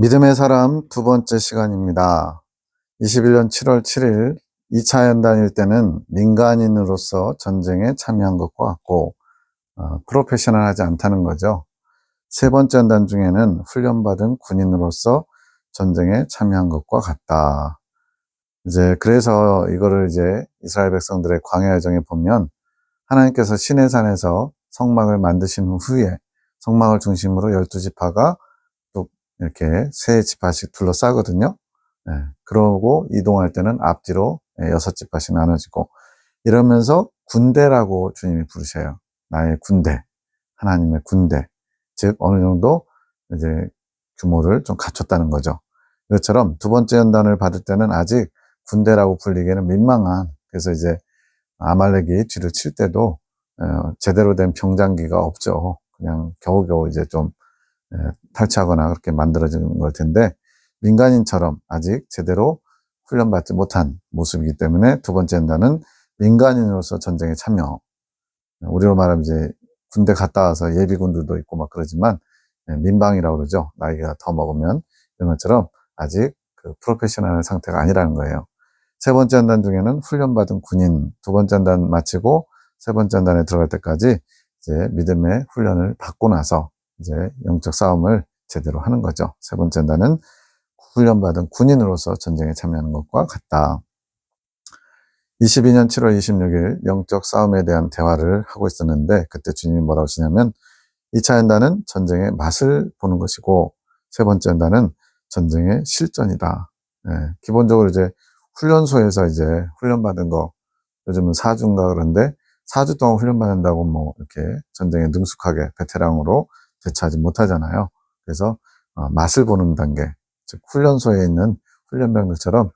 믿음의 사람 두 번째 시간입니다. 21년 7월 7일 2차 연단일 때는 민간인으로서 전쟁에 참여한 것과 같고 프로페셔널하지 않다는 거죠. 세 번째 연단 중에는 훈련받은 군인으로서 전쟁에 참여한 것과 같다. 그래서 이거를 이스라엘 백성들의 광야 여정에 보면 하나님께서 시내산에서 성막을 만드신 후에 성막을 중심으로 12지파가 또 이렇게 세 지파씩 둘러싸거든요. 그러고 이동할 때는 앞뒤로 6지파씩 나눠지고 이러면서 군대라고 주님이 부르셔요. 나의 군대, 하나님의 군대. 즉 어느 정도 규모를 좀 갖췄다는 거죠. 이것처럼 두 번째 연단을 받을 때는 아직 군대라고 불리기에는 민망한, 그래서 아말렉이 뒤를 칠 때도 제대로 된 병장기가 없죠. 그냥 겨우겨우 좀 탈취하거나 그렇게 만들어지는 걸 텐데, 민간인처럼 아직 제대로 훈련받지 못한 모습이기 때문에 두 번째 연단은 민간인으로서 전쟁에 참여. 우리로 말하면 군대 갔다 와서 예비군들도 있고 막 그러지만 민방이라고 그러죠. 나이가 더 먹으면. 이런 것처럼 아직 그 프로페셔널 상태가 아니라는 거예요. 세 번째 연단 중에는 훈련받은 군인, 두 번째 연단 마치고 세 번째 연단에 들어갈 때까지 믿음의 훈련을 받고 나서 영적 싸움을 제대로 하는 거죠. 세 번째 연단은 훈련받은 군인으로서 전쟁에 참여하는 것과 같다. 22년 7월 26일 영적 싸움에 대한 대화를 하고 있었는데, 그때 주님이 뭐라고 하시냐면 2차 연단은 전쟁의 맛을 보는 것이고 세 번째 연단은 전쟁의 실전이다. 기본적으로 훈련소에서 훈련받은 거, 요즘은 4주인가 그런데 4주 동안 훈련받는다고 뭐 이렇게 전쟁에 능숙하게 베테랑으로 대처하지 못하잖아요. 그래서 맛을 보는 단계, 즉 훈련소에 있는 훈련병들처럼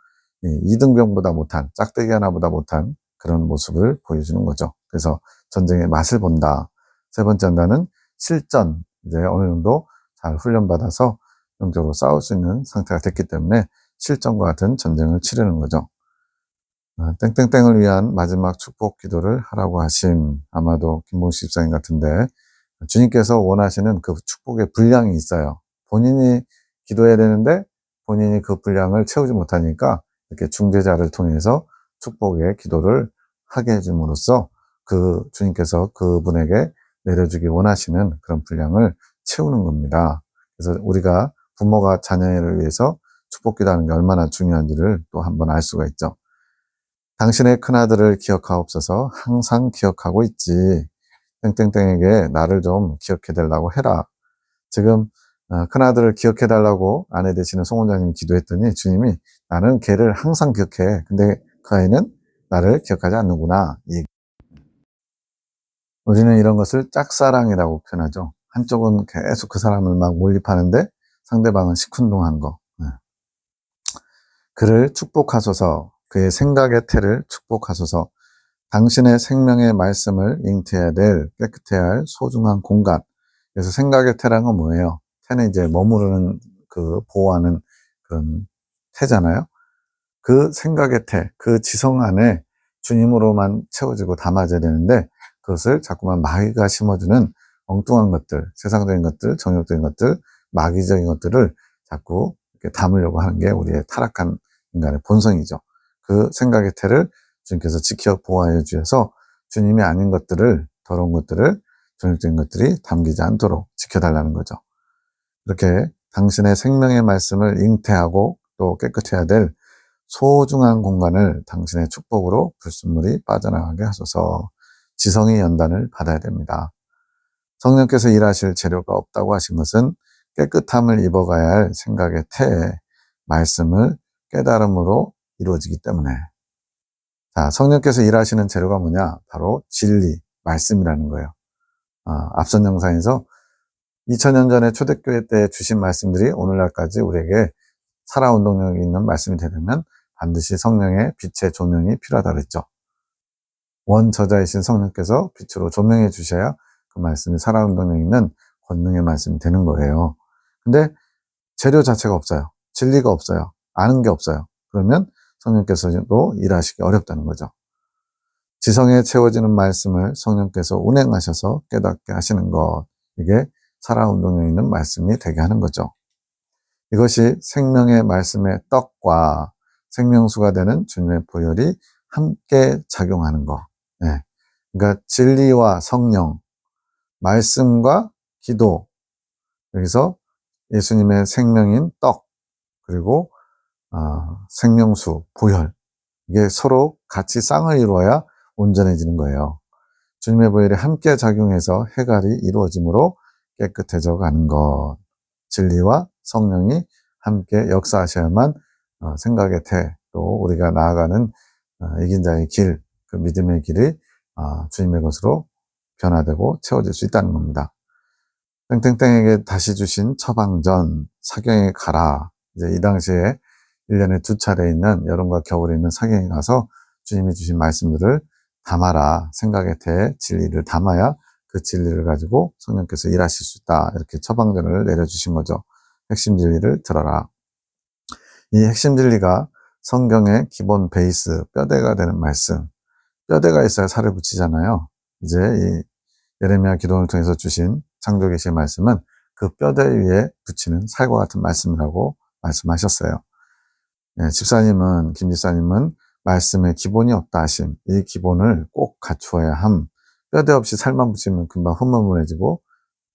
2등병보다 못한, 짝대기 하나보다 못한 그런 모습을 보여주는 거죠. 그래서 전쟁의 맛을 본다. 세 번째 연단은 실전, 어느 정도 잘 훈련받아서 영적으로 싸울 수 있는 상태가 됐기 때문에 실전과 같은 전쟁을 치르는 거죠. 땡땡땡을 위한 마지막 축복 기도를 하라고 하심. 아마도 김봉식 집사님 같은데, 주님께서 원하시는 그 축복의 분량이 있어요. 본인이 기도해야 되는데 본인이 그 분량을 채우지 못하니까 이렇게 중재자를 통해서 축복의 기도를 하게 해줌으로써 그 주님께서 그분에게 내려주기 원하시는 그런 분량을 채우는 겁니다. 그래서 우리가 부모가 자녀를 위해서 축복 기도하는 게 얼마나 중요한지를 또 한번 알 수가 있죠. 당신의 큰아들을 기억하옵소서. 항상 기억하고 있지. 땡땡땡에게 나를 좀 기억해달라고 해라. 지금 큰아들을 기억해달라고 아내 되시는 송 원장님이 기도했더니 주님이 나는 걔를 항상 기억해. 근데 그 아이는 나를 기억하지 않는구나. 우리는 이런 것을 짝사랑이라고 표현하죠. 한쪽은 계속 그 사람을 막 몰입하는데 상대방은 시큰둥한 거. 그를 축복하소서. 그의 생각의 태를 축복하소서. 당신의 생명의 말씀을 잉태해야 될, 깨끗해야 할 소중한 공간. 그래서 생각의 태랑은 뭐예요? 태는 머무르는 보호하는 그런 태잖아요. 그 생각의 태, 그 지성 안에 주님으로만 채워지고 담아져야 되는데, 그것을 자꾸만 마귀가 심어주는 엉뚱한 것들, 세상적인 것들, 정욕적인 것들, 마귀적인 것들을 자꾸 이렇게 담으려고 하는 게 우리의 타락한 인간의 본성이죠. 그 생각의 태를 주님께서 지켜 보호하여 주셔서 주님이 아닌 것들을, 더러운 것들을, 정욕적인 것들이 담기지 않도록 지켜달라는 거죠. 이렇게 당신의 생명의 말씀을 잉태하고 또 깨끗해야 될 소중한 공간을 당신의 축복으로 불순물이 빠져나가게 하소서. 지성의 연단을 받아야 됩니다. 성령께서 일하실 재료가 없다고 하신 것은 깨끗함을 입어가야 할 생각의 태에 말씀을 깨달음으로 이루어지기 때문에. 자, 성령께서 일하시는 재료가 뭐냐? 바로 진리, 말씀이라는 거예요. 앞선 영상에서 2000년 전에 초대교회 때 주신 말씀들이 오늘날까지 우리에게 살아운동력이 있는 말씀이 되려면 반드시 성령의 빛의 조명이 필요하다고 그랬죠. 원저자이신 성령께서 빛으로 조명해 주셔야 그 말씀이 살아운동력 있는 권능의 말씀이 되는 거예요. 근데 재료 자체가 없어요. 진리가 없어요. 아는 게 없어요. 그러면 성령께서도 일하시기 어렵다는 거죠. 지성에 채워지는 말씀을 성령께서 운행하셔서 깨닫게 하시는 것, 이게 살아운동력 있는 말씀이 되게 하는 거죠. 이것이 생명의 말씀의 떡과 생명수가 되는 주님의 보혈이 함께 작용하는 거. 네. 그러니까 진리와 성령, 말씀과 기도, 여기서 예수님의 생명인 떡, 그리고 생명수, 보혈, 이게 서로 같이 쌍을 이루어야 온전해지는 거예요. 주님의 보혈이 함께 작용해서 해갈이 이루어짐으로 깨끗해져 가는 것. 진리와 성령이 함께 역사하셔야만 생각의 태, 또 우리가 나아가는 이긴 자의 길, 그 믿음의 길이 주님의 것으로 변화되고 채워질 수 있다는 겁니다. 땡땡땡에게 다시 주신 처방전, 사경에 가라. 이제 이 당시에 1년에 2차례 있는 여름과 겨울에 있는 사경에 가서 주님이 주신 말씀들을 담아라. 생각의 태, 진리를 담아야 그 진리를 가지고 성령께서 일하실 수 있다. 이렇게 처방전을 내려주신 거죠. 핵심 진리를 들어라. 이 핵심 진리가 성경의 기본 베이스, 뼈대가 되는 말씀. 뼈대가 있어야 살을 붙이잖아요. 이제 이 예레미야 기도를 통해서 주신 창조계시의 말씀은 그 뼈대 위에 붙이는 살과 같은 말씀이라고 말씀하셨어요. 예, 김 집사님은 말씀에 기본이 없다 하심. 이 기본을 꼭 갖추어야 함. 뼈대 없이 살만 붙이면 금방 흐물흐물해지고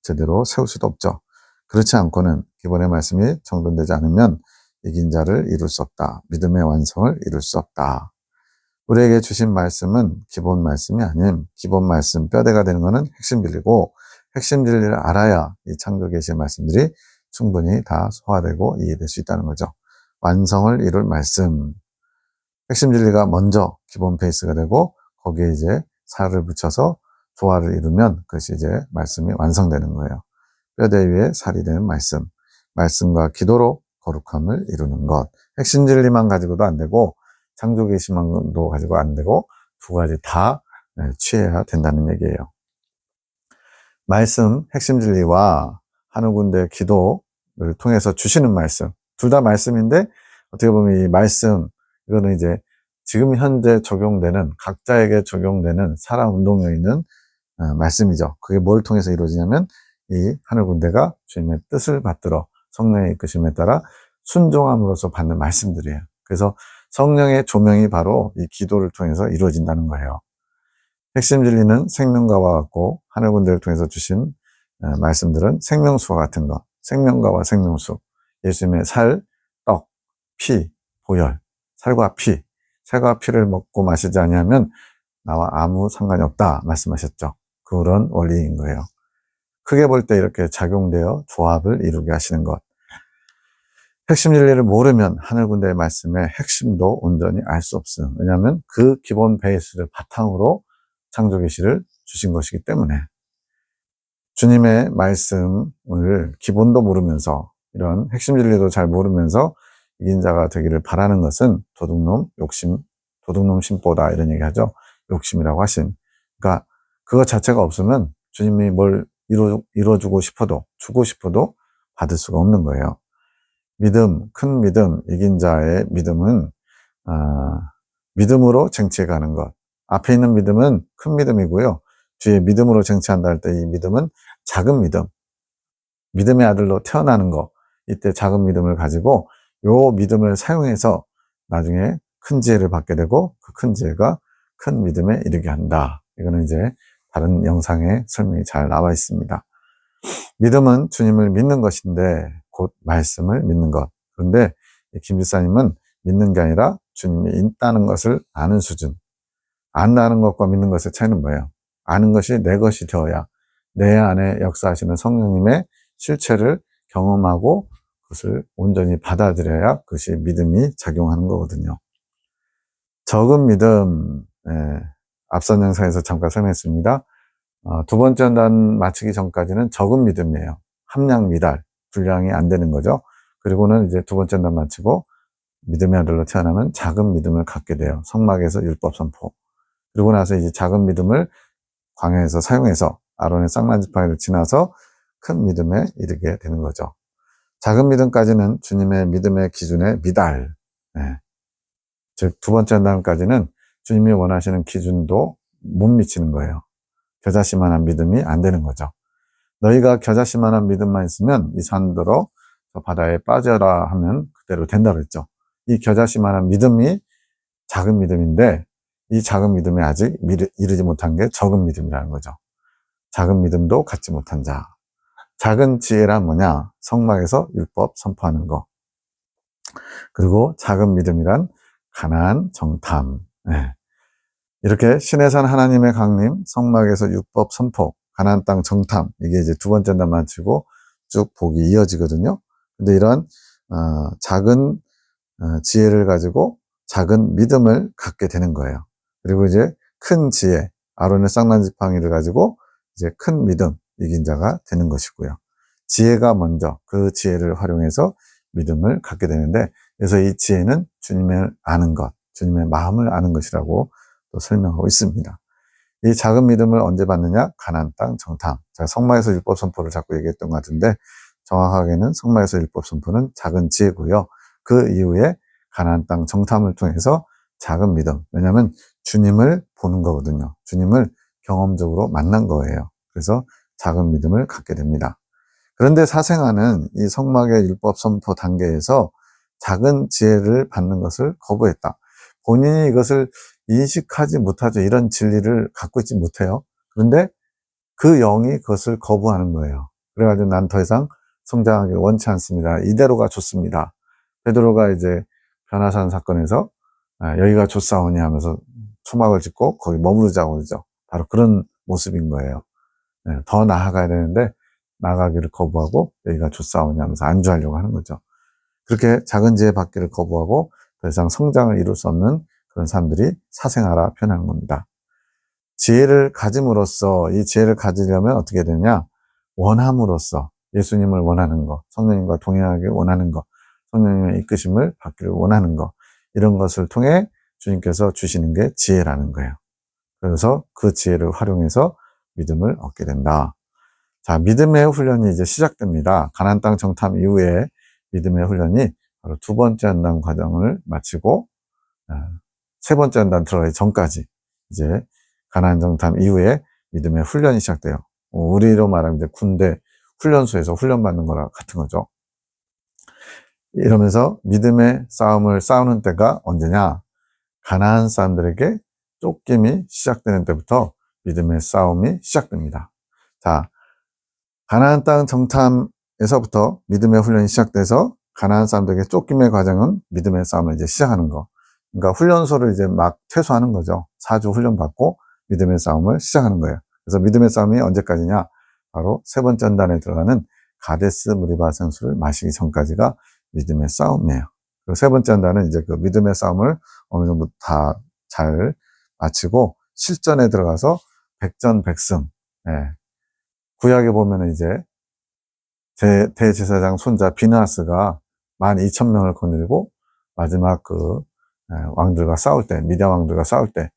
제대로 세울 수도 없죠. 그렇지 않고는 기본의 말씀이 정돈되지 않으면 이긴 자를 이룰 수 없다. 믿음의 완성을 이룰 수 없다. 우리에게 주신 말씀은 기본 말씀이 아닌 기본 말씀, 뼈대가 되는 것은 핵심 진리고 핵심 진리를 알아야 이 창조 계시의 말씀들이 충분히 다 소화되고 이해될 수 있다는 거죠. 완성을 이룰 말씀. 핵심 진리가 먼저 기본 베이스가 되고 거기에 이제 살을 붙여서 조화를 이루면 그것이 이제 말씀이 완성되는 거예요. 뼈대 위에 살이 되는 말씀. 말씀과 기도로 거룩함을 이루는 것. 핵심 진리만 가지고도 안 되고 창조 계시만도 가지고 안 되고 두 가지 다 취해야 된다는 얘기예요. 말씀, 핵심 진리와 하늘 군대 기도를 통해서 주시는 말씀. 둘 다 말씀인데 어떻게 보면 이 말씀, 이거는 이제 지금 현재 적용되는 각자에게 적용되는 살아 운동에 있는 말씀이죠. 그게 뭘 통해서 이루어지냐면 이 하늘 군대가 주님의 뜻을 받들어 성령의 이끄심에 따라 순종함으로써 받는 말씀들이에요. 그래서 성령의 조명이 바로 이 기도를 통해서 이루어진다는 거예요. 핵심 진리는 생명과와 같고 하늘 군대를 통해서 주신 말씀들은 생명수와 같은 것. 생명과와 생명수. 예수님의 살, 떡, 피, 보혈. 살과 피. 살과 피를 먹고 마시지 아니하면 나와 아무 상관이 없다 말씀하셨죠. 그런 원리인 거예요. 크게 볼 때 이렇게 작용되어 조합을 이루게 하시는 것. 핵심 진리를 모르면 하늘 군대의 말씀의 핵심도 온전히 알 수 없음. 왜냐하면 그 기본 베이스를 바탕으로 창조 계시를 주신 것이기 때문에 주님의 말씀을 기본도 모르면서 이런 핵심 진리도 잘 모르면서 이긴 자가 되기를 바라는 것은 도둑놈 욕심, 도둑놈 심보다 이런 얘기하죠. 욕심이라고 하심. 그러니까 그것 자체가 없으면 주님이 뭘 이루어주고 싶어도 주고 싶어도 받을 수가 없는 거예요. 믿음, 큰 믿음, 이긴 자의 믿음은 믿음으로 쟁취해 가는 것. 앞에 있는 믿음은 큰 믿음이고요. 뒤에 믿음으로 쟁취한다 할 때 이 믿음은 작은 믿음. 믿음의 아들로 태어나는 거. 이때 작은 믿음을 가지고 요 믿음을 사용해서 나중에 큰 지혜를 받게 되고 그 큰 지혜가 큰 믿음에 이르게 한다. 이거는 이제 다른 영상에 설명이 잘 나와 있습니다. 믿음은 주님을 믿는 것인데 곧 말씀을 믿는 것. 그런데 김 집사님은 믿는 게 아니라 주님이 있다는 것을 아는 수준. 안다는 것과 믿는 것의 차이는 뭐예요? 아는 것이 내 것이 되어야 내 안에 역사하시는 성령님의 실체를 경험하고 그것을 온전히 받아들여야 그것이 믿음이 작용하는 거거든요. 적은 믿음, 앞선 영상에서 잠깐 설명했습니다. 두 번째 연단 마치기 전까지는 적은 믿음이에요. 함량 미달, 분량이 안 되는 거죠. 그리고는 이제 두 번째 연단 마치고 믿음의 아들로 태어나면 작은 믿음을 갖게 돼요. 성막에서 율법 선포. 그리고 나서 이제 작은 믿음을 광야에서 사용해서 아론의 쌍난지팡이를 지나서 큰 믿음에 이르게 되는 거죠. 작은 믿음까지는 주님의 믿음의 기준에 미달. 즉, 두 번째 연단까지는 주님이 원하시는 기준도 못 미치는 거예요. 겨자씨만한 믿음이 안 되는 거죠. 너희가 겨자씨만한 믿음만 있으면 이 산더러 저 바다에 빠져라 하면 그대로 된다 그랬죠. 이 겨자씨만한 믿음이 작은 믿음인데 이 작은 믿음에 아직 이르지 못한 게 적은 믿음이라는 거죠. 작은 믿음도 갖지 못한 자. 작은 지혜란 뭐냐? 성막에서 율법 선포하는 거. 그리고 작은 믿음이란 가나안 정탐. 네. 이렇게 신의 산 하나님의 강림, 성막에서 율법 선포, 가나안 땅 정탐. 이게 이제 두 번째 날 마치고 쭉 복이 이어지거든요. 근데 이런 작은 지혜를 가지고 작은 믿음을 갖게 되는 거예요. 그리고 이제 큰 지혜, 아론의 쌍난 지팡이를 가지고 이제 큰 믿음, 이긴 자가 되는 것이고요. 지혜가 먼저 그 지혜를 활용해서 믿음을 갖게 되는데, 그래서 이 지혜는 주님을 아는 것, 주님의 마음을 아는 것이라고 또 설명하고 있습니다. 이 작은 믿음을 언제 받느냐? 가나안 땅 정탐. 제가 성막에서 율법 선포를 자꾸 얘기했던 것 같은데, 정확하게는 성막에서 율법 선포는 작은 지혜고요. 그 이후에 가나안 땅 정탐을 통해서 작은 믿음. 왜냐하면 주님을 보는 거거든요. 주님을 경험적으로 만난 거예요. 그래서 작은 믿음을 갖게 됩니다. 그런데 사생아는 이 성막의 율법 선포 단계에서 작은 지혜를 받는 것을 거부했다. 본인이 이것을 인식하지 못하죠. 이런 진리를 갖고 있지 못해요. 그런데 그 영이 그것을 거부하는 거예요. 그래가지고 난 더 이상 성장하기를 원치 않습니다. 이대로가 좋습니다. 베드로가 이제 변화산 사건에서 여기가 좋사오니 하면서 초막을 짓고 거기 머무르자고 그러죠. 바로 그런 모습인 거예요. 더 나아가야 되는데 나아가기를 거부하고 여기가 좋사오니 하면서 안주하려고 하는 거죠. 그렇게 작은 지혜 받기를 거부하고 더 이상 성장을 이룰 수 없는 그런 사람들이 사생아라 표현하는 겁니다. 지혜를 가짐으로써, 이 지혜를 가지려면 어떻게 되냐? 원함으로써 예수님을 원하는 것, 성령님과 동행하길 원하는 것, 성령님의 이끄심을 받기를 원하는 것, 이런 것을 통해 주님께서 주시는 게 지혜라는 거예요. 그래서 그 지혜를 활용해서 믿음을 얻게 된다. 자, 믿음의 훈련이 이제 시작됩니다. 가나안 땅 정탐 이후에 믿음의 훈련이 바로 두 번째 연단 과정을 마치고 세 번째 연단 들어가기 전까지 이제 가나안 정탐 이후에 믿음의 훈련이 시작돼요. 우리로 말하면 이제 군대 훈련소에서 훈련받는 거랑 같은 거죠. 이러면서 믿음의 싸움을 싸우는 때가 언제냐? 가나안 사람들에게 쫓김이 시작되는 때부터 믿음의 싸움이 시작됩니다. 자, 가나안 땅 정탐에서부터 믿음의 훈련이 시작돼서 가나안 사람들에게 쫓김의 과정은 믿음의 싸움을 이제 시작하는 거. 그러니까 훈련소를 이제 막 퇴소하는 거죠. 4주 훈련 받고 믿음의 싸움을 시작하는 거예요. 그래서 믿음의 싸움이 언제까지냐? 바로 세 번째 연단에 들어가는 가데스 무리바 생수를 마시기 전까지가 믿음의 싸움이에요. 그리고 세 번째 연단은 이제 그 믿음의 싸움을 어느 정도 다 잘 마치고 실전에 들어가서 백전백승. 예. 구약에 보면은 이제 대제사장 손자 비느하스가 12,000명을 거느리고 마지막 그 왕들과 싸울 때, 미디안 왕들과 싸울 때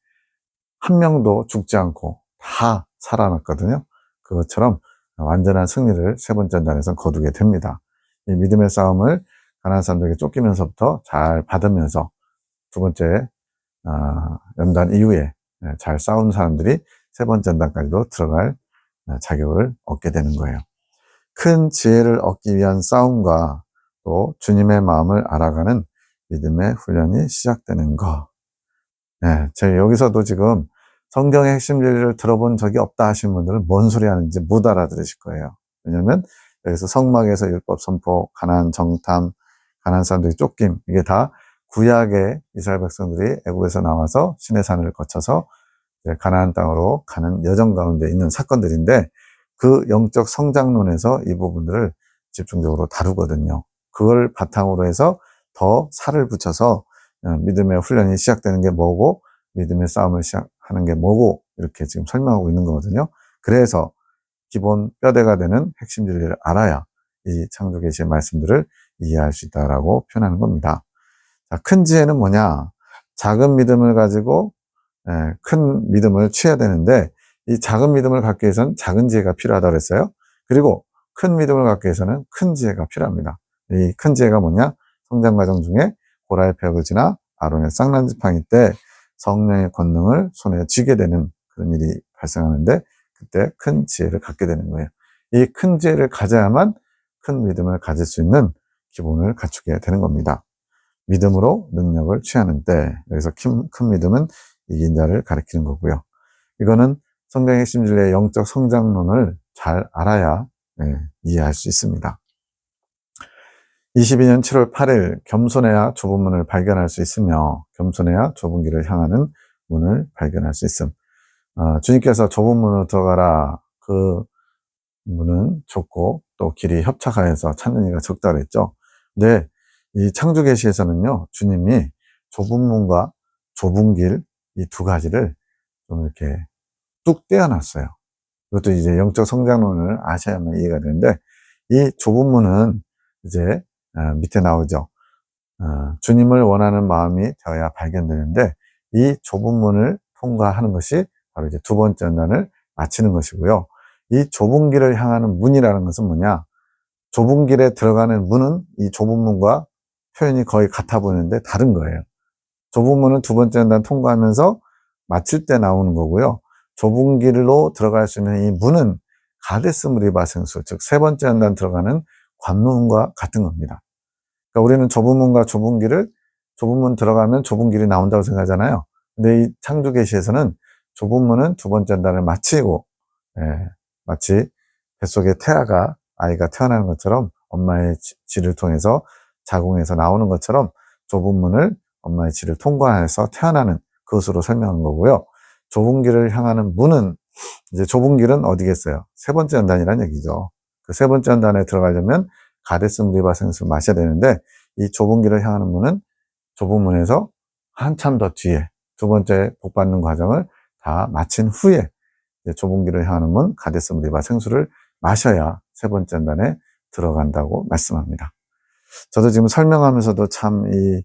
한 명도 죽지 않고 다 살아났거든요. 그것처럼 완전한 승리를 세 번째 연단에서 거두게 됩니다. 이 믿음의 싸움을 가나안 사람들에게 쫓기면서부터 잘 받으면서 두 번째 연단 이후에 잘 싸운 사람들이 세 번째 연단까지도 들어갈 자격을 얻게 되는 거예요. 큰 지혜를 얻기 위한 싸움과 또 주님의 마음을 알아가는 믿음의 훈련이 시작되는 거. 제가 여기서도 지금 성경의 핵심 진리를 들어본 적이 없다 하시는 분들은 뭔 소리 하는지 못 알아들으실 거예요. 왜냐면 여기서 성막에서 율법 선포, 가나안 정탐, 가나안 사람들이 쫓김, 이게 다 구약의 이스라엘 백성들이 애굽에서 나와서 시내 산을 거쳐서 가나안 땅으로 가는 여정 가운데 있는 사건들인데 그 영적 성장론에서 이 부분들을 집중적으로 다루거든요. 그걸 바탕으로 해서 더 살을 붙여서 믿음의 훈련이 시작되는 게 뭐고 믿음의 싸움을 시작하는 게 뭐고 이렇게 지금 설명하고 있는 거거든요. 그래서 기본 뼈대가 되는 핵심 진리를 알아야 이 창조계시의 말씀들을 이해할 수 있다라고 표현하는 겁니다. 자, 큰 지혜는 뭐냐? 작은 믿음을 가지고 큰 믿음을 취해야 되는데 이 작은 믿음을 갖기 위해서는 작은 지혜가 필요하다고 했어요. 그리고 큰 믿음을 갖기 위해서는 큰 지혜가 필요합니다. 이 큰 지혜가 뭐냐? 성장 과정 중에 고라의 벽을 지나 아론의 쌍난 지팡이 때 성령의 권능을 손에 쥐게 되는 그런 일이 발생하는데 그때 큰 지혜를 갖게 되는 거예요. 이 큰 지혜를 가져야만 큰 믿음을 가질 수 있는 기본을 갖추게 되는 겁니다. 믿음으로 능력을 취하는 때, 여기서 큰 믿음은 이긴 자를 가리키는 거고요. 이거는 성경의 핵심 진리의 영적 성장론을 잘 알아야 이해할 수 있습니다. 22년 7월 8일 겸손해야 좁은 문을 발견할 수 있으며 겸손해야 좁은 길을 향하는 문을 발견할 수 있음. 주님께서 좁은 문으로 들어가라. 그 문은 좁고 또 길이 협착하여서 찾는 이가 적다고 했죠. 근데 이 창조계시에서는요, 주님이 좁은 문과 좁은 길 이 두 가지를 좀 이렇게 뚝 떼어놨어요. 이것도 이제 영적 성장론을 아셔야만 이해가 되는데, 이 좁은 문은 이제 밑에 나오죠. 주님을 원하는 마음이 되어야 발견되는데, 이 좁은 문을 통과하는 것이 바로 이제 두 번째 연단을 마치는 것이고요. 이 좁은 길을 향하는 문이라는 것은 뭐냐? 좁은 길에 들어가는 문은 이 좁은 문과 표현이 거의 같아 보이는데 다른 거예요. 좁은 문은 두 번째 연단 통과하면서 마칠 때 나오는 거고요. 좁은 길로 들어갈 수 있는 이 문은 가데스 무리바 생수, 즉 세 번째 연단 들어가는 관문과 같은 겁니다. 그러니까 우리는 좁은 문과 좁은 길을, 좁은 문 들어가면 좁은 길이 나온다고 생각하잖아요. 근데 이 창조계시에서는 좁은 문은 두 번째 연단을 마치고, 마치 뱃속에 아이가 태어나는 것처럼 엄마의 질을 통해서 자궁에서 나오는 것처럼 좁은 문을 엄마의 질을 통과해서 태어나는 그것으로 설명한 거고요. 좁은 길을 향하는 문은, 이제 좁은 길은 어디겠어요? 세 번째 연단이란 얘기죠. 그 세 번째 연단에 들어가려면 가데스 무리바 생수를 마셔야 되는데, 이 좁은 길을 향하는 문은 좁은 문에서 한참 더 뒤에 두 번째 복 받는 과정을 다 마친 후에 좁은 길을 향하는 문 가데스 무리바 생수를 마셔야 세 번째 연단에 들어간다고 말씀합니다. 저도 지금 설명하면서도 참 이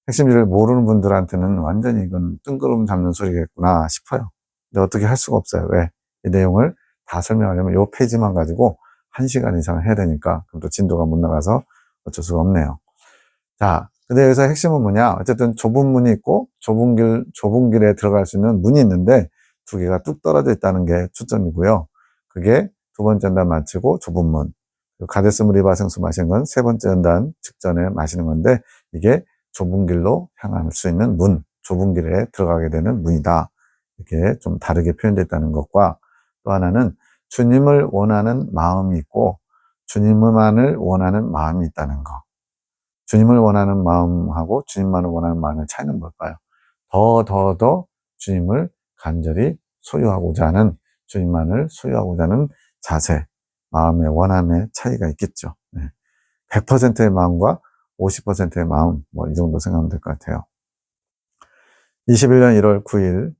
핵심지를 모르는 분들한테는 완전히 이건 뜬구름 잡는 소리겠구나 싶어요. 근데 어떻게 할 수가 없어요. 왜? 이 내용을 다 설명하려면 이 페이지만 가지고 1시간 이상을 해야 되니까, 그럼 또 진도가 못 나가서 어쩔 수가 없네요. 자, 근데 여기서 핵심은 뭐냐? 어쨌든 좁은 문이 있고 좁은 길에 들어갈 수 있는 문이 있는데 두 개가 뚝 떨어져 있다는 게 초점이고요. 그게 두 번째 연단 마치고 좁은 문. 가데스 무리바 생수 마신 건 세 번째 연단 직전에 마시는 건데, 이게 좁은 길로 향할 수 있는 문, 좁은 길에 들어가게 되는 문이다. 이렇게 좀 다르게 표현됐다는 것과, 또 하나는 주님을 원하는 마음이 있고 주님만을 원하는 마음이 있다는 거. 주님을 원하는 마음하고 주님만을 원하는 마음의 차이는 뭘까요? 더 주님을 간절히 소유하고자 하는, 주님만을 소유하고자 하는 자세, 마음의 원함의 차이가 있겠죠. 100%의 마음과 50%의 마음, 뭐 이 정도 생각하면 될 것 같아요. 21년 1월 9일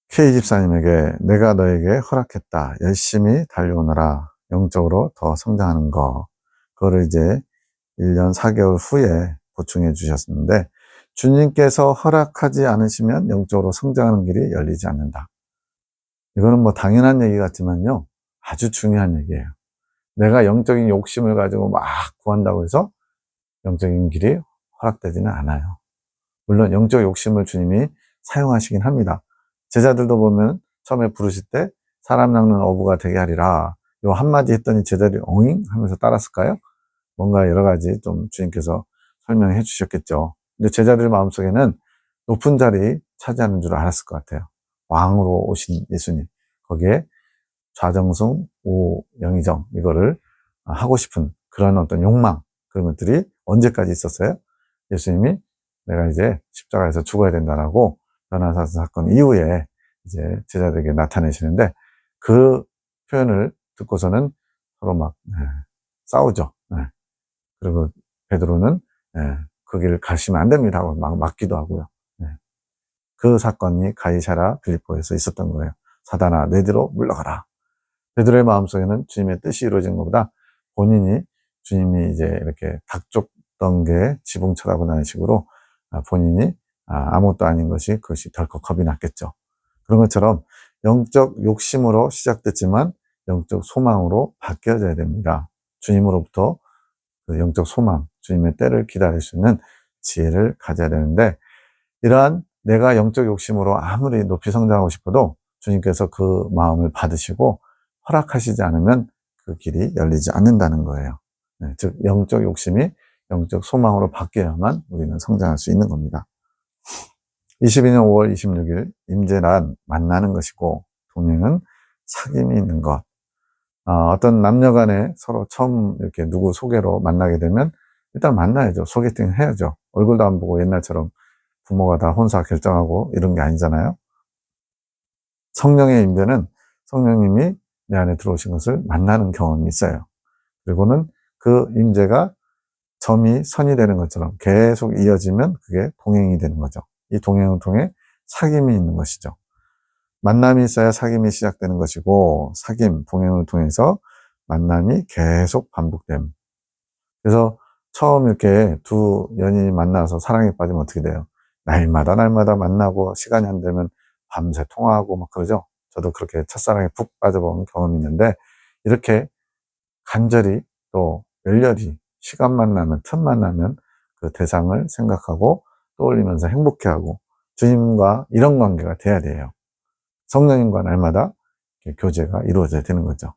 K 집사님에게 내가 너에게 허락했다. 열심히 달려오너라. 영적으로 더 성장하는 거. 그거를 이제 1년 4개월 후에 보충해 주셨는데, 주님께서 허락하지 않으시면 영적으로 성장하는 길이 열리지 않는다. 이거는 뭐 당연한 얘기 같지만요, 아주 중요한 얘기예요. 내가 영적인 욕심을 가지고 막 구한다고 해서 영적인 길이 허락되지는 않아요. 물론 영적 욕심을 주님이 사용하시긴 합니다. 제자들도 보면 처음에 부르실 때 사람 낚는 어부가 되게 하리라, 요 한마디 했더니 제자들이 엉잉 하면서 따랐을까요? 뭔가 여러 가지 좀 주님께서 설명해 주셨겠죠. 근데 제자들 마음속에는 높은 자리 차지하는 줄 알았을 것 같아요. 왕으로 오신 예수님, 거기에 좌정승, 우영의정, 이거를 하고 싶은 그런 어떤 욕망, 그런 것들이 언제까지 있었어요? 예수님이 내가 이제 십자가에서 죽어야 된다라고 변화사슬 사건 이후에 이제 제자들에게 나타내시는데, 그 표현을 듣고서는 서로 막 싸우죠. 그리고 베드로는 그 길을 가시면 안 됩니다 하고 막 막기도 하고요. 그 사건이 가이사랴 빌립보에서 있었던 거예요. 사단아, 내 뒤로 물러가라. 베드로의 마음속에는 주님의 뜻이 이루어진 것보다 본인이, 주님이 이제 이렇게 닭쫓던 게 지붕 쳐다보는 식으로 본인이 아무것도 아닌 것이, 그것이 덜컥 겁이 났겠죠. 그런 것처럼 영적 욕심으로 시작됐지만 영적 소망으로 바뀌어져야 됩니다. 주님으로부터 그 영적 소망, 주님의 때를 기다릴 수 있는 지혜를 가져야 되는데, 이러한 내가 영적 욕심으로 아무리 높이 성장하고 싶어도 주님께서 그 마음을 받으시고 허락하시지 않으면 그 길이 열리지 않는다는 거예요. 즉 영적 욕심이 영적 소망으로 바뀌어야만 우리는 성장할 수 있는 겁니다. 22년 5월 26일 임재란 만나는 것이고 동행은 사귐이 있는 것. 어떤 남녀 간에 서로 처음 이렇게 누구 소개로 만나게 되면 일단 만나야죠. 소개팅 해야죠. 얼굴도 안 보고 옛날처럼 부모가 다 혼사 결정하고 이런 게 아니잖아요. 성령의 임재는 성령님이 내 안에 들어오신 것을 만나는 경험이 있어요. 그리고는 그 임재가 점이 선이 되는 것처럼 계속 이어지면 그게 동행이 되는 거죠. 이 동행을 통해 사귐이 있는 것이죠. 만남이 있어야 사귐이 시작되는 것이고 사귐, 동행을 통해서 만남이 계속 반복됨. 그래서 처음 이렇게 두 연인이 만나서 사랑에 빠지면 어떻게 돼요? 날마다 만나고 시간이 안 되면 밤새 통화하고 막 그러죠. 저도 그렇게 첫사랑에 푹 빠져본 경험이 있는데 이렇게 간절히 또 열렬히 시간만 나면 틈만 나면 그 대상을 생각하고 떠올리면서 행복해하고 주님과 이런 관계가 돼야 돼요. 성령님과 날마다 교제가 이루어져야 되는 거죠.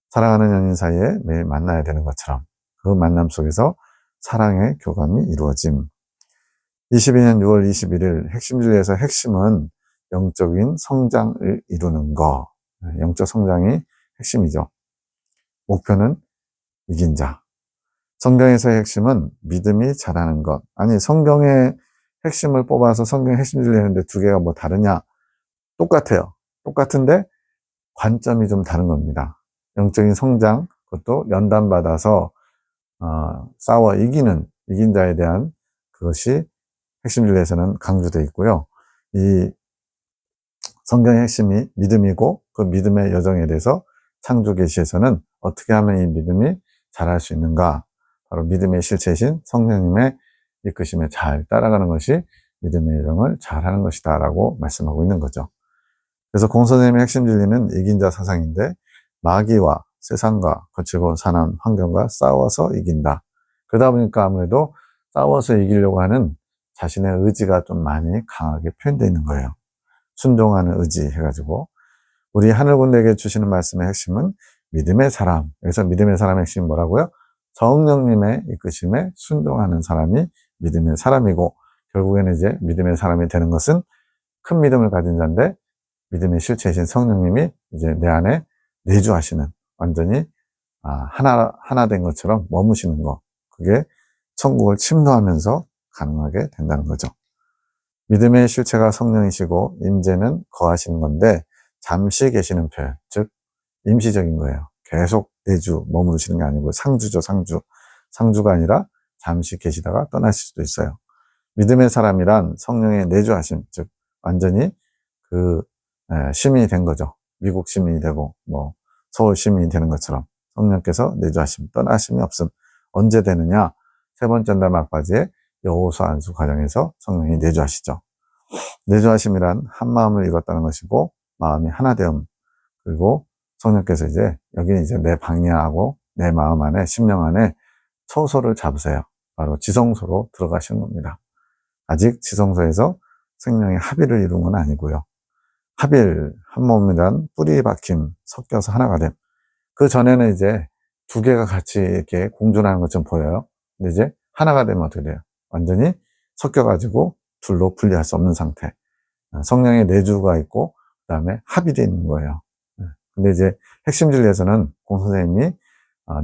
사랑하는 연인 사이에 매일 만나야 되는 것처럼 그 만남 속에서 사랑의 교감이 이루어짐. 22년 6월 21일 핵심 진리에서 핵심은 영적인 성장을 이루는 거. 영적 성장이 핵심이죠. 목표는 이긴 자. 성경에서의 핵심은 믿음이 자라는 것. 아니 성경의 핵심을 뽑아서 성경의 핵심 진리 했는데 두 개가 뭐 다르냐? 똑같아요. 똑같은데 관점이 좀 다른 겁니다. 영적인 성장, 그것도 연단받아서 싸워 이긴 자에 대한 그것이 핵심 진리에서는 강조되어 있고요. 이 성경의 핵심이 믿음이고 그 믿음의 여정에 대해서 창조 계시에서는 어떻게 하면 이 믿음이 자랄 수 있는가? 바로 믿음의 실체이신 성령님의 이끄심에 잘 따라가는 것이 믿음의 여정을 잘하는 것이다 라고 말씀하고 있는 거죠. 그래서 공선생님의 핵심 진리는 이긴 자 사상인데 마귀와 세상과 거칠고 산한 환경과 싸워서 이긴다. 그러다 보니까 아무래도 싸워서 이기려고 하는 자신의 의지가 좀 많이 강하게 표현되어 있는 거예요. 순종하는 의지 해가지고 우리 하늘군대에게 주시는 말씀의 핵심은 믿음의 사람. 여기서 믿음의 사람의 핵심이 뭐라고요? 성령님의 이끄심에 순종하는 사람이 믿음의 사람이고 결국에는 이제 믿음의 사람이 되는 것은 큰 믿음을 가진 자인데 믿음의 실체이신 성령님이 이제 내 안에 내주하시는 완전히 하나 된 것처럼 머무시는 거. 그게 천국을 침노하면서 가능하게 된다는 거죠. 믿음의 실체가 성령이시고 임재는 거하시는 건데 잠시 계시는 표현, 즉 임시적인 거예요. 계속 내주 머무르시는 게 아니고 상주죠, 상주. 상주가 아니라 잠시 계시다가 떠나실 수도 있어요. 믿음의 사람이란 성령의 내주하심, 즉 완전히 그 시민이 된 거죠. 미국 시민이 되고 뭐 서울 시민이 되는 것처럼 성령께서 내주하심, 떠나심이 없음. 언제 되느냐? 세 번째 날 막바지에 여호수아 안수 과정에서 성령이 내주하시죠. 내주하심이란 한 마음을 이뤘다는 것이고 마음이 하나 되음. 그리고 성령께서 이제 여기는 이제 내 방야하고 내 마음 안에 심령 안에 처소를 잡으세요. 바로 지성소로 들어가시는 겁니다. 아직 지성소에서 생명의 합의를 이룬 건 아니고요. 합일, 한 몸이란 뿌리 박힘, 섞여서 하나가 됨. 그 전에는 이제 두 개가 같이 이렇게 공존하는 것처럼 보여요. 근데 이제 하나가 되면 어떻게 돼요? 완전히 섞여가지고 둘로 분리할 수 없는 상태. 성령의 내주가 있고, 그 다음에 합의되어 있는 거예요. 근데 이제 핵심 진리에서는 공 선생님이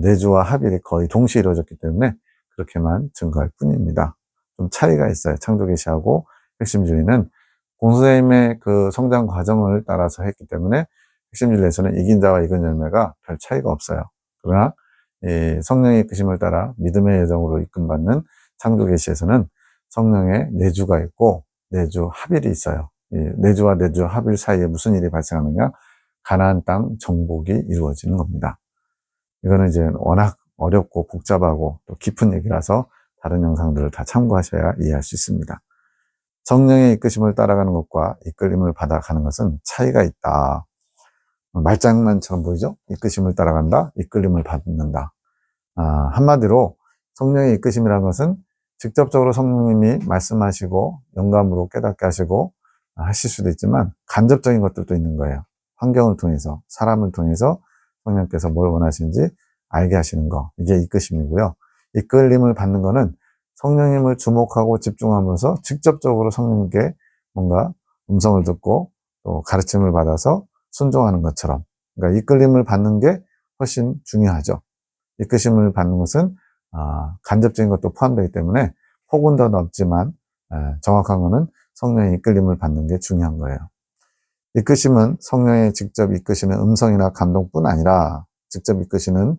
내주와 합일이 거의 동시에 이루어졌기 때문에 그렇게만 증거할 뿐입니다. 좀 차이가 있어요. 창조 계시하고 핵심 진리는 공 선생님의 그 성장 과정을 따라서 했기 때문에 핵심 진리에서는 이긴 자와 이긴 열매가 별 차이가 없어요. 그러나 이 성령의 이끄심을 따라 믿음의 여정으로 이끌받는 창조 계시에서는 성령의 내주가 있고 내주 합일이 있어요. 이 내주와 내주 합일 사이에 무슨 일이 발생하느냐? 가나안 땅 정복이 이루어지는 겁니다. 이거는 이제 워낙 어렵고 복잡하고 또 깊은 얘기라서 다른 영상들을 다 참고하셔야 이해할 수 있습니다. 성령의 이끄심을 따라가는 것과 이끌림을 받아가는 것은 차이가 있다. 말장난처럼 보이죠? 이끄심을 따라간다, 이끌림을 받는다. 한마디로 성령의 이끄심이라는 것은 직접적으로 성령님이 말씀하시고 영감으로 깨닫게 하시고 하실 수도 있지만 간접적인 것들도 있는 거예요. 환경을 통해서, 사람을 통해서 성령께서 뭘 원하시는지 알게 하시는 거, 이게 이끄심이고요. 이끌림을 받는 거는 성령님을 주목하고 집중하면서 직접적으로 성령님께 뭔가 음성을 듣고 또 가르침을 받아서 순종하는 것처럼, 그러니까 이끌림을 받는 게 훨씬 중요하죠. 이끄심을 받는 것은 간접적인 것도 포함되기 때문에 폭은 더 넓지만 정확한 거는 성령의 이끌림을 받는 게 중요한 거예요. 이끄심은 성령의 직접 이끄시는 음성이나 감동뿐 아니라 직접 이끄시는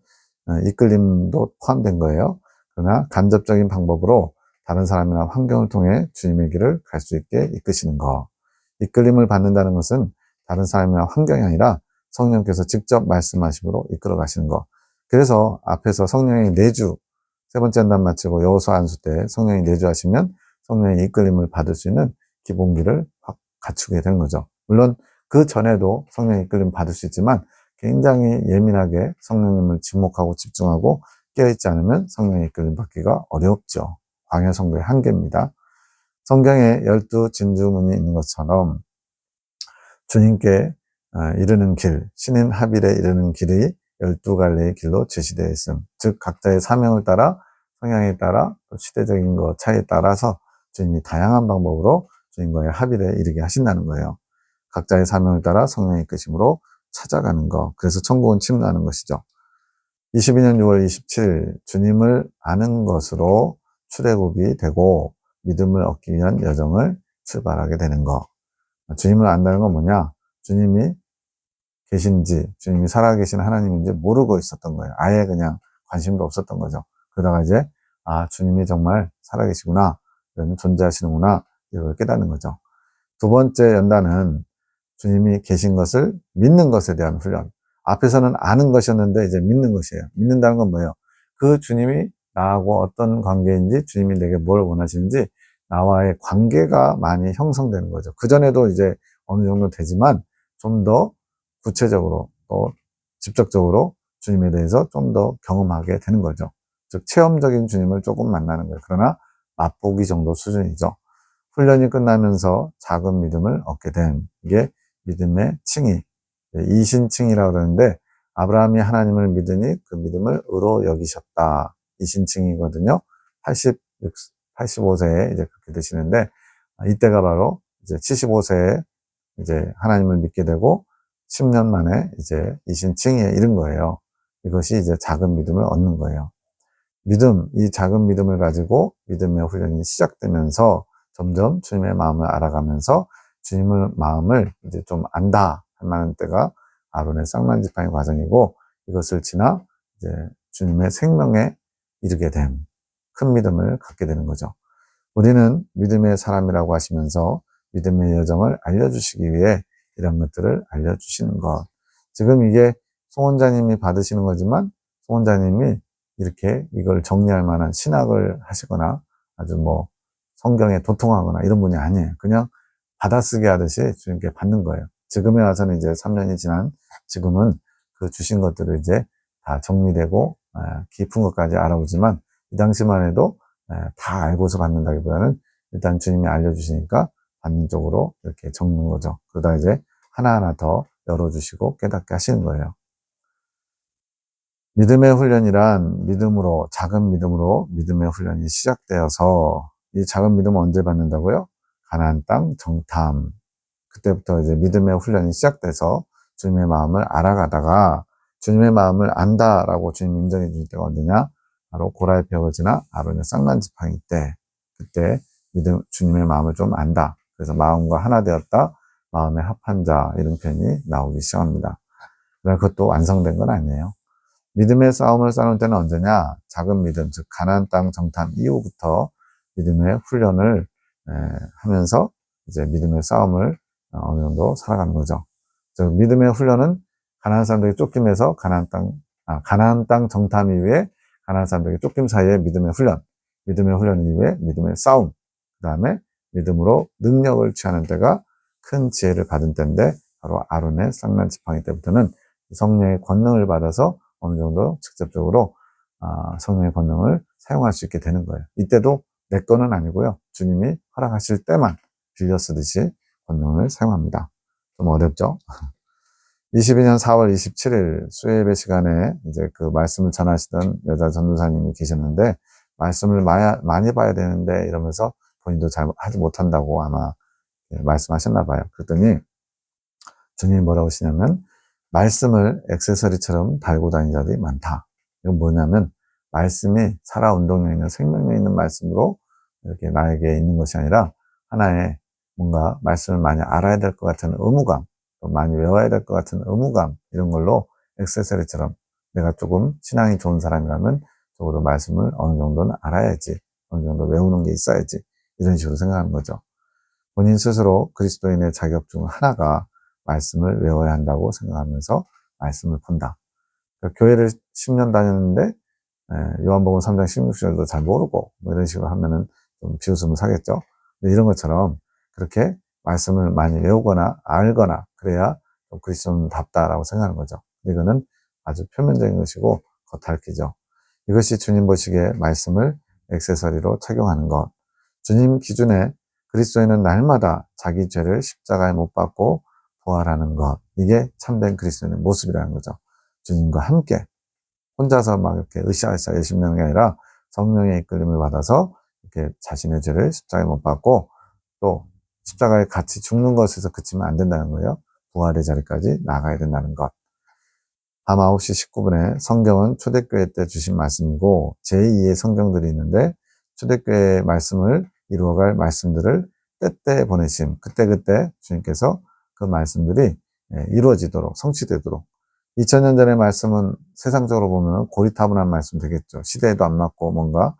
이끌림도 포함된 거예요. 그러나 간접적인 방법으로 다른 사람이나 환경을 통해 주님의 길을 갈 수 있게 이끄시는 거. 이끌림을 받는다는 것은 다른 사람이나 환경이 아니라 성령께서 직접 말씀하심으로 이끌어 가시는 거. 그래서 앞에서 성령의 내주, 세 번째 한단 마치고 여호수아 안수 때 성령이 내주하시면 성령의 이끌림을 받을 수 있는 기본기를 확 갖추게 되는 거죠. 물론 그 전에도 성령의 이끌림 받을 수 있지만 굉장히 예민하게 성령님을 지목하고 집중하고 깨어있지 않으면 성령의 이끌림 받기가 어렵죠. 광야 성도의 한계입니다. 성경에 12 진주문이 있는 것처럼 주님께 이르는 길, 신인 하빌에 이르는 길이 12갈래의 길로 제시되어 있음. 즉 각자의 사명을 따라, 성향에 따라, 또 시대적인 것 차이에 따라서 주님이 다양한 방법으로 주님과의 합일에 이르게 하신다는 거예요. 각자의 사명을 따라 성령의 이끄심으로 찾아가는 것. 그래서 천국은 침노하는 것이죠. 22년 6월 27일 주님을 아는 것으로 출애굽이 되고 믿음을 얻기 위한 여정을 출발하게 되는 것. 주님을 안다는 건 뭐냐? 주님이 계신지, 주님이 살아계신 하나님인지 모르고 있었던 거예요. 아예 그냥 관심도 없었던 거죠. 그러다가 이제, 주님이 정말 살아계시구나, 존재하시는구나, 이걸 깨닫는 거죠. 두 번째 연단은 주님이 계신 것을 믿는 것에 대한 훈련. 앞에서는 아는 것이었는데 이제 믿는 것이에요. 믿는다는 건 뭐예요? 그 주님이 나하고 어떤 관계인지, 주님이 내게 뭘 원하시는지, 나와의 관계가 많이 형성되는 거죠. 그전에도 이제 어느 정도 되지만 좀 더 구체적으로 또 직접적으로 주님에 대해서 좀 더 경험하게 되는 거죠. 즉 체험적인 주님을 조금 만나는 거예요. 그러나 맛보기 정도 수준이죠. 훈련이 끝나면서 작은 믿음을 얻게 된 이게 믿음의 칭의, 이신칭이라고 그러는데 아브라함이 하나님을 믿으니 그 믿음을 의로 여기셨다. 이신칭이거든요. 85세에 이제 그렇게 되시는데 이때가 바로 이제 75세에 이제 하나님을 믿게 되고 10년 만에 이제 이신칭에 이른 거예요. 이것이 이제 작은 믿음을 얻는 거예요. 믿음, 이 작은 믿음을 가지고 믿음의 훈련이 시작되면서 점점 주님의 마음을 알아가면서 주님의 마음을 이제 좀 안다 할 만한 때가 아론의 쌍만지팡이 과정이고 이것을 지나 이제 주님의 생명에 이르게 된 큰 믿음을 갖게 되는 거죠. 우리는 믿음의 사람이라고 하시면서 믿음의 여정을 알려주시기 위해 이런 것들을 알려주시는 것. 지금 이게 송원자님이 받으시는 거지만 송원자님이 이렇게 이걸 정리할 만한 신학을 하시거나 아주 뭐 성경에 도통하거나 이런 분이 아니에요. 그냥 받아쓰기 하듯이 주님께 받는 거예요. 지금에 와서는 이제 3년이 지난 지금은 그 주신 것들을 이제 다 정리되고 깊은 것까지 알아보지만 이 당시만 해도 다 알고서 받는다기보다는 일단 주님이 알려주시니까 받는 쪽으로 이렇게 적는 거죠. 그러다 이제 하나하나 더 열어주시고 깨닫게 하시는 거예요. 믿음의 훈련이란 믿음으로, 작은 믿음으로 믿음의 훈련이 시작되어서 이 작은 믿음은 언제 받는다고요? 가나안 땅 정탐. 그때부터 이제 믿음의 훈련이 시작돼서 주님의 마음을 알아가다가 주님의 마음을 안다라고 주님 인정해 주실 때가 언제냐? 바로 고라의 벽을 지나 아론의 쌍난지팡이 때, 그때 주님의 마음을 좀 안다. 그래서 마음과 하나 되었다. 마음의 합한 자 이런 표현이 나오기 시작합니다. 그러나 그것도 완성된 건 아니에요. 믿음의 싸움을 싸울 때는 언제냐? 작은 믿음, 즉 가나안 땅 정탐 이후부터 믿음의 훈련을 하면서 이제 믿음의 싸움을 어느 정도 살아가는 거죠. 즉 믿음의 훈련은 가나안 사람들에게 쫓김에서 가나안 땅 정탐 이후에 가나안 사람들에게 쫓김 사이에 믿음의 훈련, 믿음의 훈련 이후에 믿음의 싸움, 그 다음에 믿음으로 능력을 취하는 때가 큰 지혜를 받은 때인데 바로 아론의 쌍난지팡이 때부터는 성령의 권능을 받아서 어느 정도 직접적으로 성령의 권능을 사용할 수 있게 되는 거예요. 이때도 내 거는 아니고요. 주님이 허락하실 때만 빌려 쓰듯이 권능을 사용합니다. 좀 어렵죠? 22년 4월 27일 수요예배 시간에 이제 그 말씀을 전하시던 여자 전도사님이 계셨는데, 말씀을 많이 봐야 되는데 이러면서 본인도 잘 하지 못한다고 아마 말씀하셨나 봐요. 그랬더니 주님이 뭐라고 하시냐면, 말씀을 액세서리처럼 달고 다니는 자들이 많다. 이건 뭐냐면, 말씀이 살아 운동력 있는 생명력 있는 말씀으로 이렇게 나에게 있는 것이 아니라 하나의 뭔가 말씀을 많이 알아야 될 것 같은 의무감, 또 많이 외워야 될 것 같은 의무감, 이런 걸로 액세서리처럼 내가 조금 신앙이 좋은 사람이라면 적어도 말씀을 어느 정도는 알아야지, 어느 정도 외우는 게 있어야지, 이런 식으로 생각하는 거죠. 본인 스스로 그리스도인의 자격 중 하나가 말씀을 외워야 한다고 생각하면서 말씀을 푼다. 그러니까 교회를 10년 다녔는데 요한복음 3장 16절도 잘 모르고 뭐 이런 식으로 하면은 좀 비웃음을 사겠죠. 근데 이런 것처럼 그렇게 말씀을 많이 외우거나 알거나 그래야 좀 그리스도인답다라고 생각하는 거죠. 이거는 아주 표면적인 것이고 겉핥기죠. 이것이 주님 보시기에 말씀을 액세서리로 착용하는 것. 주님 기준에 그리스도인은 날마다 자기 죄를 십자가에 못 박고 부활하는 것. 이게 참된 그리스도인의 모습이라는 거죠. 주님과 함께 혼자서 막 이렇게 으쌰으쌰 열심히 하는 게 아니라 성령의 이끌림을 받아서 이렇게 자신의 죄를 십자가에 못 박고 또 십자가에 같이 죽는 것에서 그치면 안 된다는 거예요. 부활의 자리까지 나가야 된다는 것. 밤 9시 19분에 성경은 초대교회 때 주신 말씀이고 제2의 성경들이 있는데 초대교회의 말씀을 이루어갈 말씀들을 때때 보내심, 그때그때 주님께서 그 말씀들이 이루어지도록, 성취되도록. 2000년 전의 말씀은 세상적으로 보면 고리타분한 말씀 되겠죠. 시대에도 안 맞고 뭔가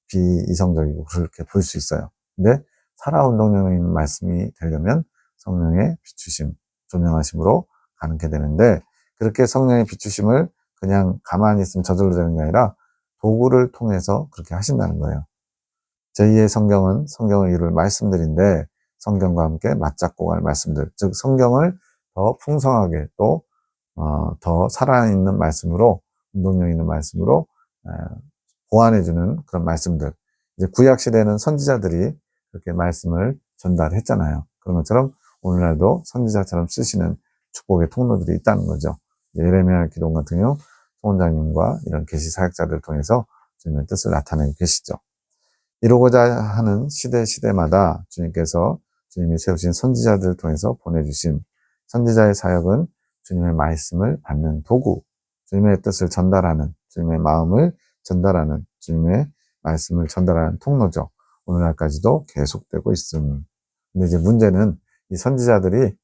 비이성적이고 그렇게 볼 수 있어요. 근데 살아운동력 있는 말씀이 되려면 성령의 비추심, 조명하심으로 가능하게 되는데, 그렇게 성령의 비추심을 그냥 가만히 있으면 저절로 되는 게 아니라 도구를 통해서 그렇게 하신다는 거예요. 제2의 성경은 성경을 이룰 말씀들인데 성경과 함께 맞잡고 갈 말씀들, 즉 성경을 더 풍성하게 또 더 살아있는 말씀으로, 운동력 있는 말씀으로 보완해주는 그런 말씀들. 이제 구약 시대는 선지자들이 그렇게 말씀을 전달했잖아요. 그런 것처럼 오늘날도 선지자처럼 쓰시는 축복의 통로들이 있다는 거죠. 예레미야 기도 같은 경우 송원장님과 이런 계시 사역자들을 통해서 주님의 뜻을 나타내고 계시죠. 이루고자 하는 시대마다 주님께서 주님이 세우신 선지자들을 통해서 보내주신 선지자의 사역은 주님의 말씀을 받는 도구, 주님의 뜻을 전달하는, 주님의 마음을 전달하는, 주님의 말씀을 전달하는 통로죠. 오늘날까지도 계속되고 있음. 근데 이제 문제는 이 선지자들이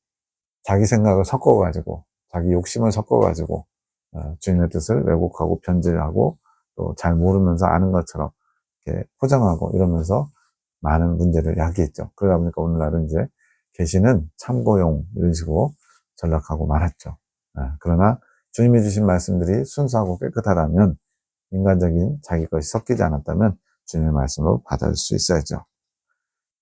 자기 생각을 섞어가지고, 자기 욕심을 섞어가지고, 주님의 뜻을 왜곡하고 변질하고 또 잘 모르면서 아는 것처럼 이렇게 포장하고 이러면서 많은 문제를 야기했죠. 그러다 보니까 오늘날은 이제 계시는 참고용 이런 식으로 전락하고 말았죠. 그러나 주님이 주신 말씀들이 순수하고 깨끗하다면, 인간적인 자기 것이 섞이지 않았다면 주님의 말씀으로 받아줄 수 있어야죠.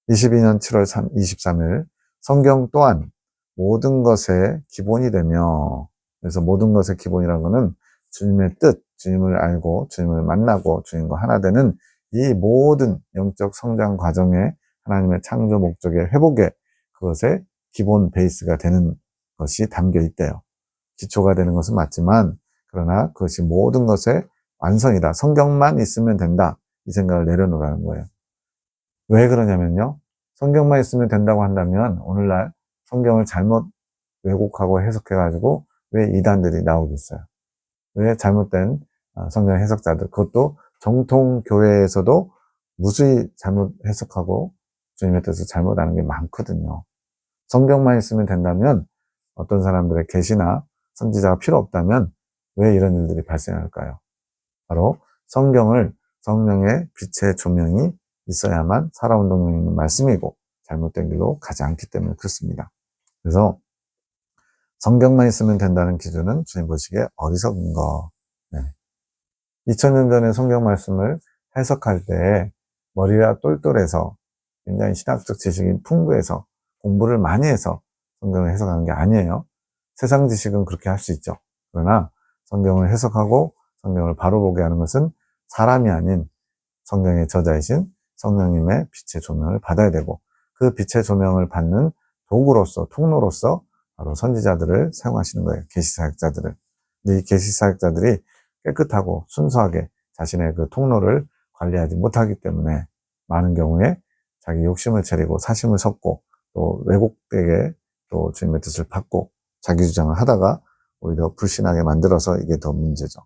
22년 7월 23일 성경 또한 모든 것의 기본이 되며, 그래서 모든 것의 기본이라는 것은 주님의 뜻, 주님을 알고 주님을 만나고 주님과 하나 되는 이 모든 영적 성장 과정에 하나님의 창조 목적의 회복에 그것의 기본 베이스가 되는 것이 담겨 있대요. 기초가 되는 것은 맞지만 그러나 그것이 모든 것의 완성이다. 성경만 있으면 된다. 이 생각을 내려놓으라는 거예요. 왜 그러냐면요. 성경만 있으면 된다고 한다면 오늘날 성경을 잘못 왜곡하고 해석해가지고 왜 이단들이 나오겠어요? 왜 잘못된 성경 해석자들, 그것도 정통 교회에서도 무수히 잘못 해석하고 주님의 뜻을 잘못하는 게 많거든요. 성경만 있으면 된다면 어떤 사람들의 계시나 선지자가 필요 없다면 왜 이런 일들이 발생할까요? 바로 성경을 성령의 빛의 조명이 있어야만 살아운동력 있는 말씀이고 잘못된 길로 가지 않기 때문에 그렇습니다. 그래서 성경만 있으면 된다는 기준은 주님 보시기에 어리석은 거. 2000년 전에 성경 말씀을 해석할 때 머리가 똘똘해서 굉장히 신학적 지식이 풍부해서 공부를 많이 해서 성경을 해석하는 게 아니에요. 세상 지식은 그렇게 할 수 있죠. 그러나 성경을 해석하고 성경을 바로 보게 하는 것은 사람이 아닌 성경의 저자이신 성령님의 빛의 조명을 받아야 되고, 그 빛의 조명을 받는 도구로서, 통로로서 바로 선지자들을 사용하시는 거예요. 계시사역자들을. 근데 이 계시사역자들이 깨끗하고 순수하게 자신의 그 통로를 관리하지 못하기 때문에 많은 경우에 자기 욕심을 차리고 사심을 섞고 또 왜곡되게 또 주님의 뜻을 받고 자기 주장을 하다가 오히려 불신하게 만들어서 이게 더 문제죠.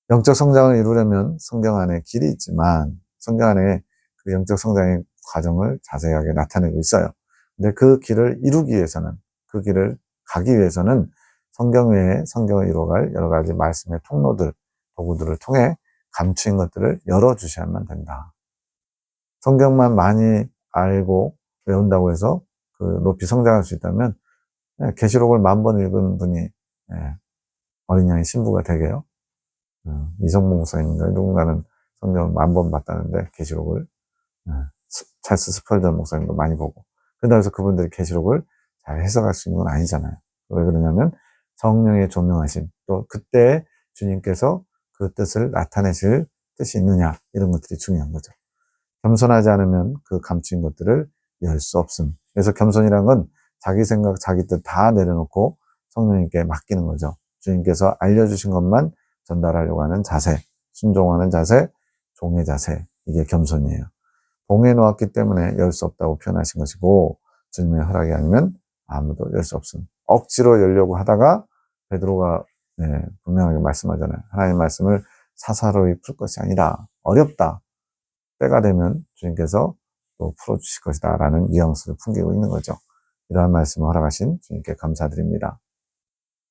영적 성장을 이루려면 성경 안에 길이 있지만 성경 안에 그 영적 성장의 과정을 자세하게 나타내고 있어요. 근데 그 길을 이루기 위해서는, 그 길을 가기 위해서는 성경 외에 성경을 이루어갈 여러 가지 말씀의 통로들, 도구들을 통해 감추인 것들을 열어주셔야만 된다. 성경만 많이 알고 외운다고 해서 그 높이 성장할 수 있다면 계시록을 10,000번 읽은 분이 어린 양의 신부가 되게요. 이성모 목사님인가 누군가는 성경을 10,000번 봤다는데 계시록을 찰스 스펄전 목사님도 많이 보고 그런다고 해서 그분들이 계시록을 잘 해석할 수 있는 건 아니잖아요. 왜 그러냐면 성령의 조명하심 또 그때 주님께서 그 뜻을 나타내실 뜻이 있느냐 이런 것들이 중요한 거죠. 겸손하지 않으면 그 감추인 것들을 열 수 없음. 그래서 겸손이란 건 자기 생각, 자기 뜻 다 내려놓고 성령님께 맡기는 거죠. 주님께서 알려주신 것만 전달하려고 하는 자세, 순종하는 자세, 종의 자세, 이게 겸손이에요. 봉해 놓았기 때문에 열 수 없다고 표현하신 것이고 주님의 허락이 아니면 아무도 열 수 없음. 억지로 열려고 하다가 베드로가 분명하게 말씀하잖아요. 하나님의 말씀을 사사로이 풀 것이 아니라 어렵다. 때가 되면 주님께서 또 풀어주실 것이다 라는 뉘앙스를 풍기고 있는 거죠. 이러한 말씀을 허락하신 주님께 감사드립니다.